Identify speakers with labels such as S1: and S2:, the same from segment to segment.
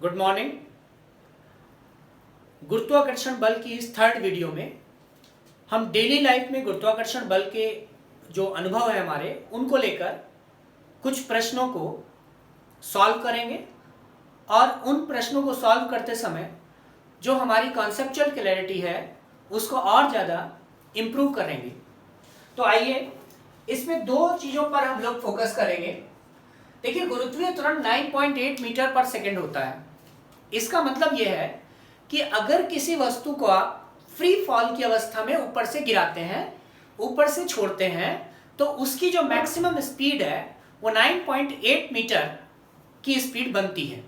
S1: Good morning. गुरुत्वाकर्षण बल की इस थर्ड वीडियो में हम डेली लाइफ में गुरुत्वाकर्षण बल के जो अनुभव है हमारे उनको लेकर कुछ प्रश्नों को सॉल्व करेंगे और उन प्रश्नों को सॉल्व करते समय जो हमारी कॉन्सेप्चुअल क्लैरिटी है उसको और ज़्यादा इम्प्रूव करेंगे। तो आइए इसमें दो चीज़ों पर हम लोग फोकस करेंगे। देखिए, गुरुत्वीय त्वरण 9.8 मीटर पर सेकेंड होता है। इसका मतलब यह है कि अगर किसी वस्तु को आप फ्री फॉल की अवस्था में ऊपर से गिराते हैं, ऊपर से छोड़ते हैं, तो उसकी जो मैक्सिमम स्पीड है वो 9.8 मीटर की स्पीड बनती है।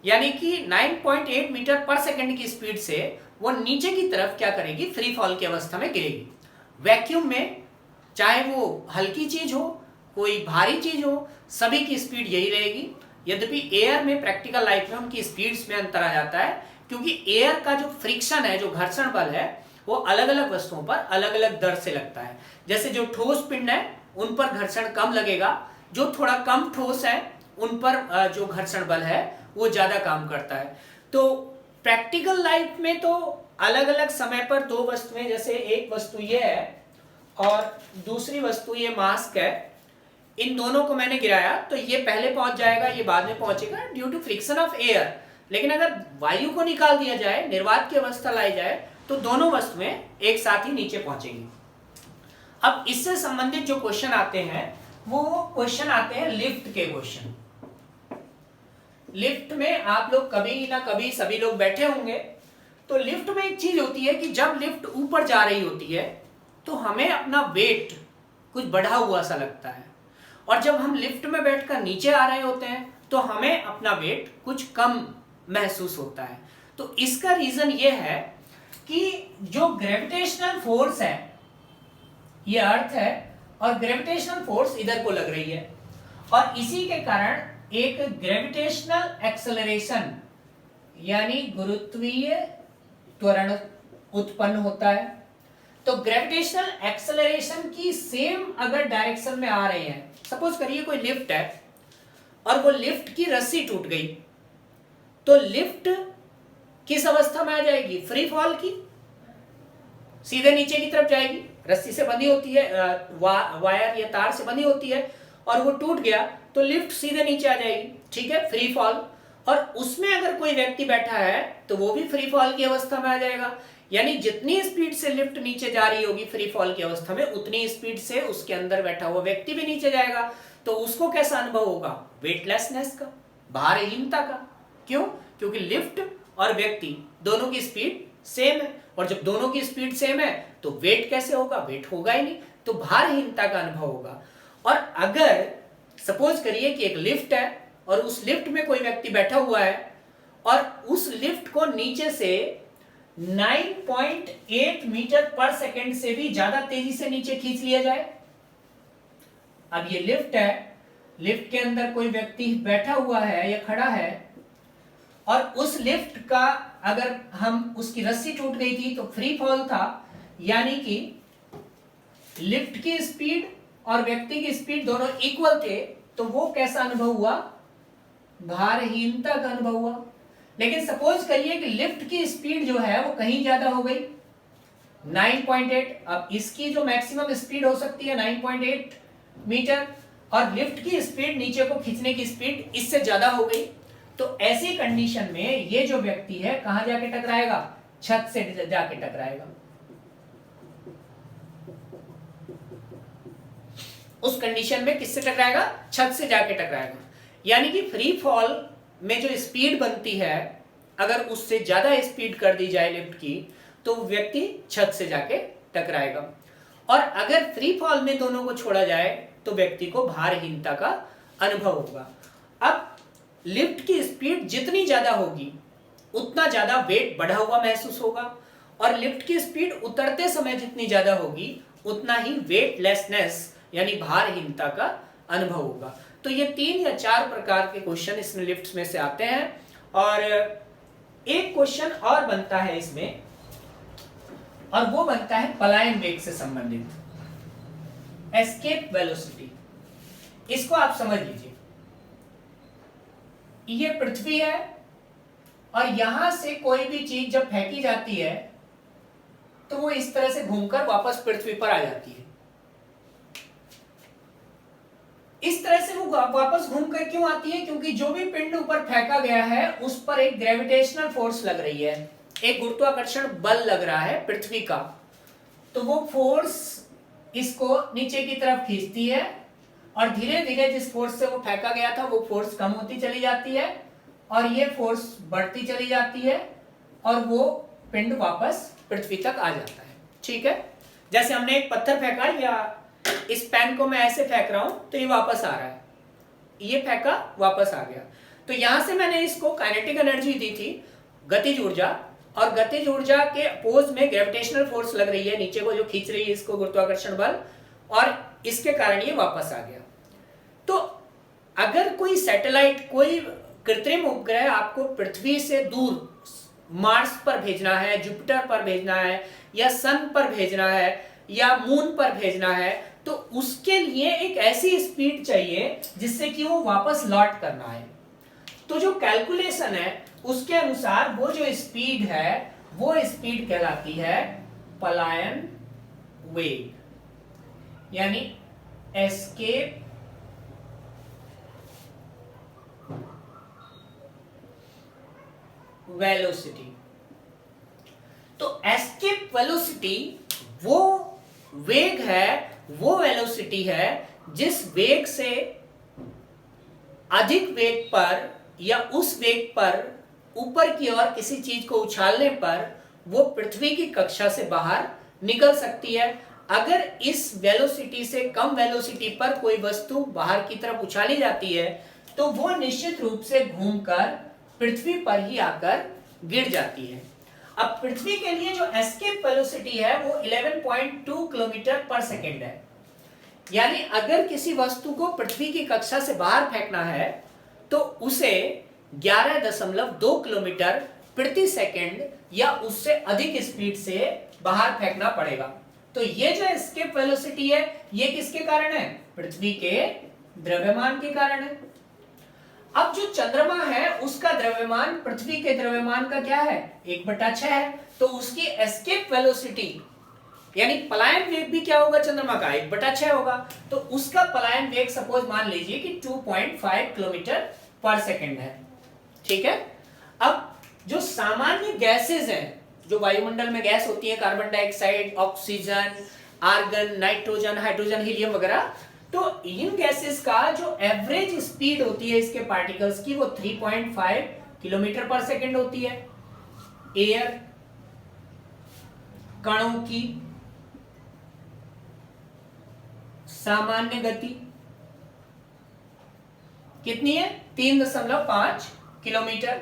S1: यानी कि 9.8 मीटर पर सेकंड की स्पीड से वो नीचे की तरफ क्या करेगी, फ्री फॉल की अवस्था में गिरेगी। वैक्यूम में चाहे वो हल्की चीज हो, कोई भारी चीज हो, सभी की स्पीड यही रहेगी। यद्यपि एयर में प्रैक्टिकल लाइफ में उनकी स्पीड्स में अंतर आ जाता है, क्योंकि एयर का जो फ्रिक्शन है, जो घर्षण बल है, वो अलग अलग वस्तुओं पर अलग अलग दर से लगता है। जैसे जो ठोस पिंड है उन पर घर्षण कम लगेगा, जो थोड़ा कम ठोस है उन पर जो घर्षण बल है वो ज्यादा काम करता है। तो प्रैक्टिकल लाइफ में तो अलग अलग समय पर दो वस्तुएं, जैसे एक वस्तु ये है और दूसरी वस्तु ये मास्क है, इन दोनों को मैंने गिराया तो ये पहले पहुंच जाएगा, ये बाद में पहुंचेगा due to friction of air. लेकिन अगर वायु को निकाल दिया जाए, निर्वात की अवस्था लाई जाए, तो दोनों वस्तुएं एक साथ ही नीचे पहुंचेंगी। अब इससे संबंधित जो क्वेश्चन आते हैं वो क्वेश्चन आते हैं लिफ्ट के क्वेश्चन। लिफ्ट में आप लोग कभी ना कभी सभी लोग बैठे होंगे। तो लिफ्ट में एक चीज होती है कि जब लिफ्ट ऊपर जा रही होती है तो हमें अपना वेट कुछ बढ़ा हुआ सा लगता है, और जब हम लिफ्ट में बैठकर नीचे आ रहे होते हैं तो हमें अपना वेट कुछ कम महसूस होता है। तो इसका रीजन ये है कि जो ग्रेविटेशनल फोर्स है, ये अर्थ है और ग्रेविटेशनल फोर्स इधर को लग रही है, और इसी के कारण एक ग्रेविटेशनल एक्सेलरेशन यानी गुरुत्वीय त्वरण उत्पन्न होता है। तो ग्रेविटेशनल एक्सेलरेशन की सेम अगर डायरेक्शन में आ रहे हैं, सपोज करिए कोई लिफ्ट है और वो लिफ्ट की रस्सी टूट गई, तो लिफ्ट किस अवस्था में आ जाएगी, फ्री फॉल की, सीधे नीचे की तरफ जाएगी। रस्सी से बंधी होती है, वायर या तार से बंधी होती है, और वो टूट गया तो लिफ्ट सीधे नीचे आ जाएगी, ठीक है, फ्री फॉल। और उसमें अगर कोई व्यक्ति बैठा है तो वो भी फ्री फॉल की अवस्था में आ जाएगा। यानी जितनी स्पीड से लिफ्ट नीचे जा रही होगी फ्री फॉल की अवस्था में, उतनी स्पीड से उसके अंदर बैठा हुआ व्यक्ति भी नीचे जाएगा। तो उसको कैसा अनुभव होगा, वेटलेसनेस का, भारहीनता का। क्यों? क्योंकि लिफ्ट और व्यक्ति दोनों की स्पीड सेम है, और जब दोनों की स्पीड सेम है तो वेट कैसे होगा, वेट होगा ही नहीं, तो भारहीनता का अनुभव होगा। और अगर सपोज करिए कि एक लिफ्ट है और उस लिफ्ट में कोई व्यक्ति बैठा हुआ है और उस लिफ्ट को नीचे से 9.8 मीटर पर सेकेंड से भी ज्यादा तेजी से नीचे खींच लिया जाए। अब ये लिफ्ट है, लिफ्ट के अंदर कोई व्यक्ति बैठा हुआ है या खड़ा है, और उस लिफ्ट का अगर हम उसकी रस्सी टूट गई थी तो फ्री फॉल था, यानी कि लिफ्ट की स्पीड और व्यक्ति की स्पीड दोनों इक्वल थे, तो वो कैसा अनुभव हुआ, भारहीनता का अनुभव हुआ। लेकिन सपोज करिए कि लिफ्ट की स्पीड जो है वो कहीं ज्यादा हो गई, 9.8। अब इसकी जो मैक्सिमम स्पीड हो सकती है 9.8 मीटर, और लिफ्ट की स्पीड, नीचे को खींचने की स्पीड इससे ज्यादा हो गई। तो ऐसी कंडीशन में ये जो व्यक्ति है कहां जाके टकराएगा, छत से जाके टकराएगा। उस कंडीशन में किससे टकराएगा, छत से जाके टकराएगा। यानी कि फ्री फॉल में जो स्पीड बनती है, अगर उससे ज्यादा स्पीड कर दी जाए लिफ्ट की, तो व्यक्ति छत से जाके टकराएगा। और अगर फ्री फॉल में दोनों को छोड़ा जाए तो व्यक्ति को भारहीनता का अनुभव होगा। अब लिफ्ट की स्पीड जितनी ज्यादा होगी उतना ज्यादा वेट बढ़ा हुआ महसूस होगा, और लिफ्ट की स्पीड उतरते समय जितनी ज्यादा होगी उतना ही वेटलेसनेस यानी भारहीनता का अनुभव होगा। तो ये 3 या 4 प्रकार के क्वेश्चन इसमें लिफ्ट्स में से आते हैं। और एक क्वेश्चन और बनता है इसमें, और वो बनता है पलायन वेग से संबंधित, एस्केप वेलोसिटी। इसको आप समझ लीजिए, ये पृथ्वी है और यहां से कोई भी चीज जब फेंकी जाती है तो वो इस तरह से घूमकर वापस पृथ्वी पर आ जाती है। इस तरह से वो वापस घूमकर क्यों आती है? क्योंकि जो भी पिंड ऊपर फेंका गया है उस पर एक ग्रेविटेशनल फोर्स लग रही है, एक गुरुत्वाकर्षण बल लग रहा है पृथ्वी का। तो वो फोर्स इसको नीचे की तरफ खींचती है और धीरे धीरे जिस फोर्स से वो फेंका गया था वो फोर्स कम होती चली जाती है और ये फोर्स बढ़ती चली जाती है और वो पिंड वापस पृथ्वी तक आ जाता है। ठीक है, जैसे हमने एक पत्थर फेंका या इस पेन को मैं ऐसे फेंक रहा हूं तो ये वापस आ रहा है, ये फेंका वापस आ गया। तो यहां से मैंने इसको काइनेटिक एनर्जी दी थी, गतिज ऊर्जा, और गतिज ऊर्जा के अपोज में ग्रेविटेशनल फोर्स लग रही है नीचे को जो खींच रही है इसको, गुरुत्वाकर्षण बल, और इसके कारण ये वापस आ गया। तो अगर कोई सैटेलाइट, कोई कृत्रिम उपग्रह आपको पृथ्वी से दूर मार्स पर भेजना है, जुपिटर पर भेजना है, या सन पर भेजना है, या मून पर भेजना है, तो उसके लिए एक ऐसी स्पीड चाहिए जिससे कि वो वापस लौट करना है। तो जो कैलकुलेशन है उसके अनुसार वो जो स्पीड है वो स्पीड कहलाती है पलायन वेग, यानी एस्केप वेलोसिटी। तो एस्केप वेलोसिटी वो वेग है, वो वेलोसिटी है जिस वेग से अधिक वेग पर या उस वेग पर ऊपर की ओर किसी चीज को उछालने पर वो पृथ्वी की कक्षा से बाहर निकल सकती है। अगर इस वेलोसिटी से कम वेलोसिटी पर कोई वस्तु बाहर की तरफ उछाली जाती है तो वो निश्चित रूप से घूमकर पृथ्वी पर ही आकर गिर जाती है। अब पृथ्वी के लिए जो एस्केप वेलोसिटी है वो 11.2 किलोमीटर पर सेकेंड है, यानी अगर किसी वस्तु को पृथ्वी की कक्षा से बाहर फेंकना है तो उसे 11.2 किलोमीटर प्रति सेकेंड या उससे अधिक स्पीड से बाहर फेंकना पड़ेगा। तो ये जो एस्केप वेलोसिटी है ये किसके कारण है? पृथ्वी के द्रव्यमान के कारण है। अब जो चंद्रमा है उसका द्रव्यमान पृथ्वी के द्रव्यमान का क्या है? 1/6 है। तो उसकी एस्केप वेलोसिटी यानी पलायन वेग भी क्या होगा? चंद्रमा का 1/6 होगा। तो उसका पलायन वेग सपोज मान लीजिए कि 2.5 किलोमीटर पर सेकेंड है। ठीक है, अब जो सामान्य गैसेस हैं, जो वायुमंडल में गैस होती है, carbon dioxide, oxygen, argon, nitrogen, hydrogen, helium वगैरह, तो इन गैसेस का जो एवरेज स्पीड होती है इसके पार्टिकल्स की वो 3.5 किलोमीटर पर सेकेंड होती है। एयर कणों की सामान्य गति कितनी है? 3.5 किलोमीटर।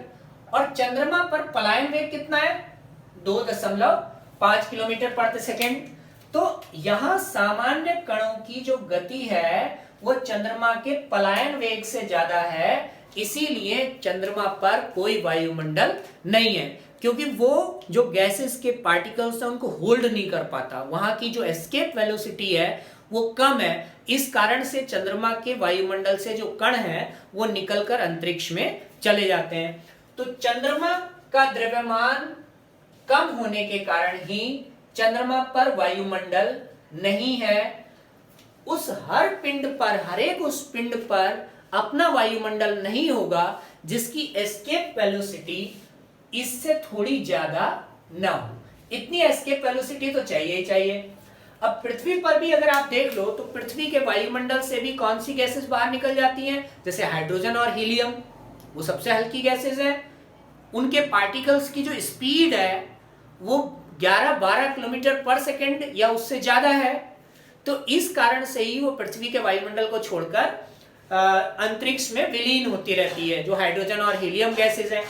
S1: और चंद्रमा पर पलायन वेग कितना है? 2.5 किलोमीटर प्रति सेकेंड। तो यहां सामान्य कणों की जो गति है वो चंद्रमा के पलायन वेग से ज्यादा है, इसीलिए चंद्रमा पर कोई वायुमंडल नहीं है, क्योंकि वो जो गैसेस के पार्टिकल्स हैं उनको होल्ड नहीं कर पाता। वहां की जो एस्केप वेलोसिटी है वो कम है, इस कारण से चंद्रमा के वायुमंडल से जो कण हैं वो निकलकर अंतरिक्ष में चले जाते हैं। तो चंद्रमा का द्रव्यमान कम होने के कारण ही चंद्रमा पर वायुमंडल नहीं है। उस हर पिंड पर, हर एक उस पिंड पर अपना वायुमंडल नहीं होगा जिसकी एस्केप वेलोसिटी इससे थोड़ी ज्यादा ना हो। इतनी एस्केप वेलोसिटी तो चाहिए ही चाहिए। अब पृथ्वी पर भी अगर आप देख लो तो पृथ्वी के वायुमंडल से भी कौन सी गैसेस बाहर निकल जाती हैं? जैसे हाइड्रोजन और हीलियम, वो सबसे हल्की गैसेस हैं। उनके पार्टिकल्स की जो स्पीड है वो 11-12 किलोमीटर पर सेकेंड या उससे ज्यादा है। तो इस कारण से ही वो पृथ्वी के वायुमंडल को छोड़कर अंतरिक्ष में विलीन होती रहती है, जो हाइड्रोजन और हीलियम गैसेस हैं।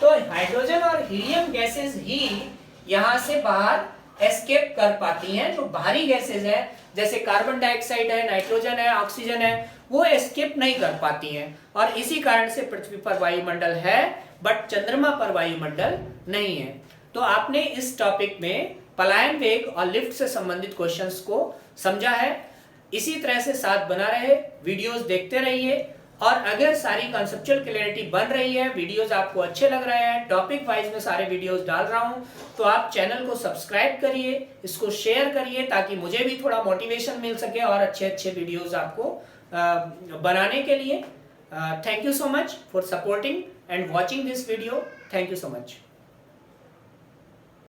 S1: तो हाइड्रोजन और हीलियम गैसेस ही यहां से बाहर एस्केप कर पाती हैं। जो भारी गैसेस हैं जैसे कार्बन डाइऑक्साइड है, नाइट्रोजन है, ऑक्सीजन है, वो एस्केप नहीं कर पाती हैं, और इसी कारण से पृथ्वी पर वायुमंडल है बट चंद्रमा पर वायुमंडल नहीं है। तो आपने इस टॉपिक में पलायन वेग और लिफ्ट से संबंधित क्वेश्चंस को समझा है। इसी तरह से साथ बना रहे, वीडियोस देखते रहिए और अगर सारी कॉन्सेप्चुअल क्लैरिटी बन रही है, वीडियोस आपको अच्छे लग रहे हैं, टॉपिक वाइज में सारे वीडियोस डाल रहा हूं, तो आप चैनल को सब्सक्राइब करिए, इसको शेयर करिए ताकि मुझे भी थोड़ा मोटिवेशन मिल सके और अच्छे अच्छे वीडियोस आपको बनाने के लिए। Thank you so much for supporting and watching this video. Thank you so much.